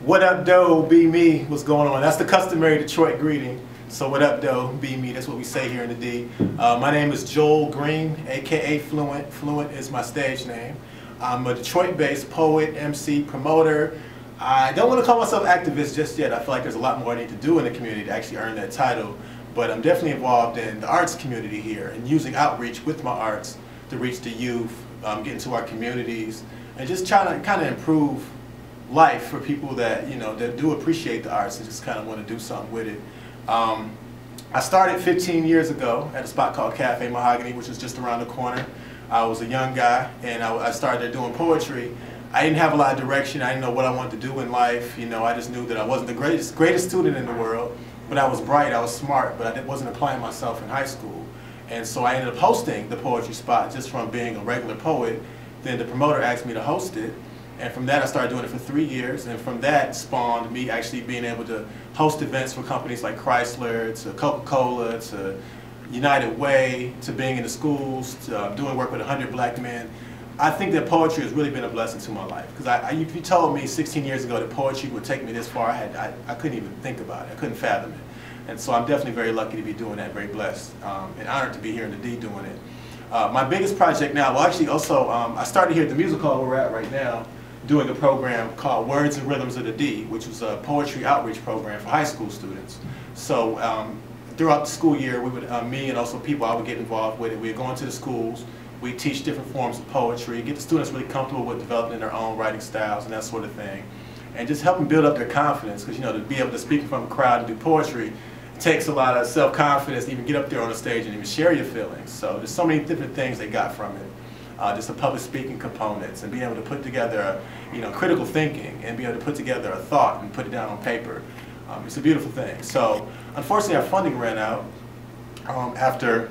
What up, doe? Be me. What's going on? That's the customary Detroit greeting. So what up, doe? Be me. That's what we say here in the D. My name is Joel Greene, aka Fluent. Fluent is my stage name. I'm a Detroit-based poet, MC, promoter. I don't want to call myself activist just yet. I feel like there's a lot more I need to do in the community to actually earn that title. But I'm definitely involved in the arts community here and using outreach with my arts to reach the youth, get into our communities, and just trying to kind of improve life for people that, that do appreciate the arts and just kind of want to do something with it. I started 15 years ago at a spot called Cafe Mahogany, which is just around the corner. I was a young guy, and I started there doing poetry. I didn't have a lot of direction. I didn't know what I wanted to do in life. I just knew that I wasn't the greatest student in the world, but I was bright, I was smart, but I wasn't applying myself in high school. And so I ended up hosting the poetry spot just from being a regular poet. Then the promoter asked me to host it. And from that, I started doing it for 3 years, and from that spawned me actually being able to host events for companies like Chrysler, to Coca-Cola, to United Way, to being in the schools, to doing work with 100 black men. I think that poetry has really been a blessing to my life. Because if you told me 16 years ago that poetry would take me this far, I couldn't even think about it. I couldn't fathom it. And so I'm definitely very lucky to be doing that, very blessed, and honored to be here in the D doing it. My biggest project now, well actually also, I started here at the music hall where we're at right now, doing a program called Words and Rhythms of the D, which was a poetry outreach program for high school students. So throughout the school year, we would, me and also people I would get involved with it. We'd go into the schools, we'd teach different forms of poetry, get the students really comfortable with developing their own writing styles and that sort of thing. And just help them build up their confidence, because to be able to speak in front of a crowd and do poetry takes a lot of self-confidence to even get up there on the stage and even share your feelings. So there's so many different things they got from it. Just the public speaking components and being able to put together, critical thinking and be able to put together a thought and put it down on paper. It's a beautiful thing. So unfortunately our funding ran out after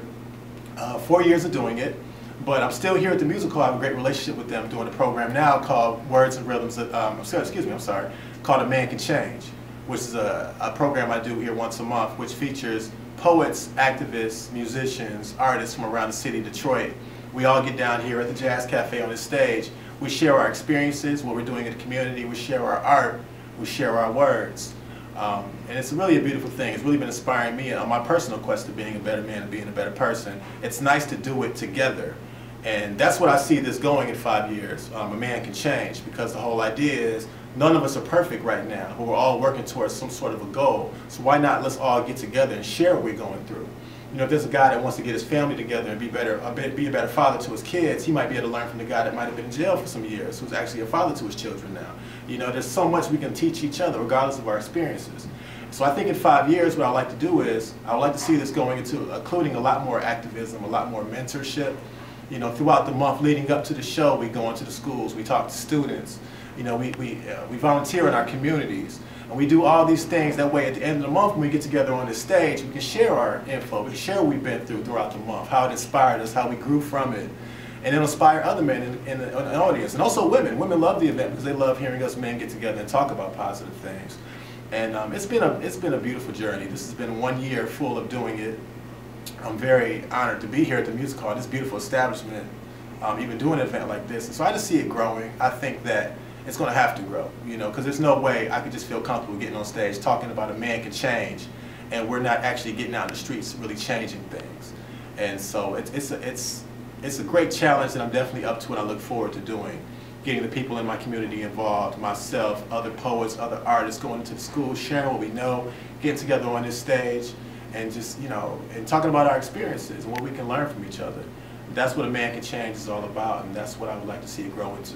4 years of doing it, but I'm still here at the music hall. I have a great relationship with them doing a program now called Words and Rhythms, called A Man Can Change, which is a program I do here once a month, which features poets, activists, musicians, artists from around the city of Detroit. We all get down here at the Jazz Cafe on this stage. We share our experiences, what we're doing in the community. We share our art. We share our words. And it's really a beautiful thing. It's really been inspiring me on my personal quest to being a better man and being a better person. It's nice to do it together. And that's what I see this going in 5 years. A man can change, because the whole idea is none of us are perfect right now, but we're all working towards some sort of a goal. So why not let's all get together and share what we're going through. If there's a guy that wants to get his family together and be a better father to his kids, he might be able to learn from the guy that might have been in jail for some years, who's actually a father to his children now. There's so much we can teach each other, regardless of our experiences. So I think in 5 years, what I'd like to do is, I would like to see this going into, including a lot more activism, a lot more mentorship. Throughout the month leading up to the show, we go into the schools, we talk to students, we volunteer in our communities. And we do all these things. That way, at the end of the month, when we get together on this stage, we can share our info. We can share what we've been through throughout the month, how it inspired us, how we grew from it. And it'll inspire other men in the audience. And also women. Women love the event because they love hearing us men get together and talk about positive things. And it's been a beautiful journey. This has been 1 year full of doing it. I'm very honored to be here at the music hall, this beautiful establishment, even doing an event like this. And so I just see it growing. I think that it's going to have to grow, because there's no way I could just feel comfortable getting on stage talking about a man can change, and we're not actually getting out in the streets really changing things. And so it's a great challenge that I'm definitely up to, and I look forward to doing. Getting the people in my community involved, myself, other poets, other artists, going into the schools, sharing what we know, getting together on this stage, and just, and talking about our experiences and what we can learn from each other. That's what A Man Can Change is all about, and that's what I would like to see it grow into.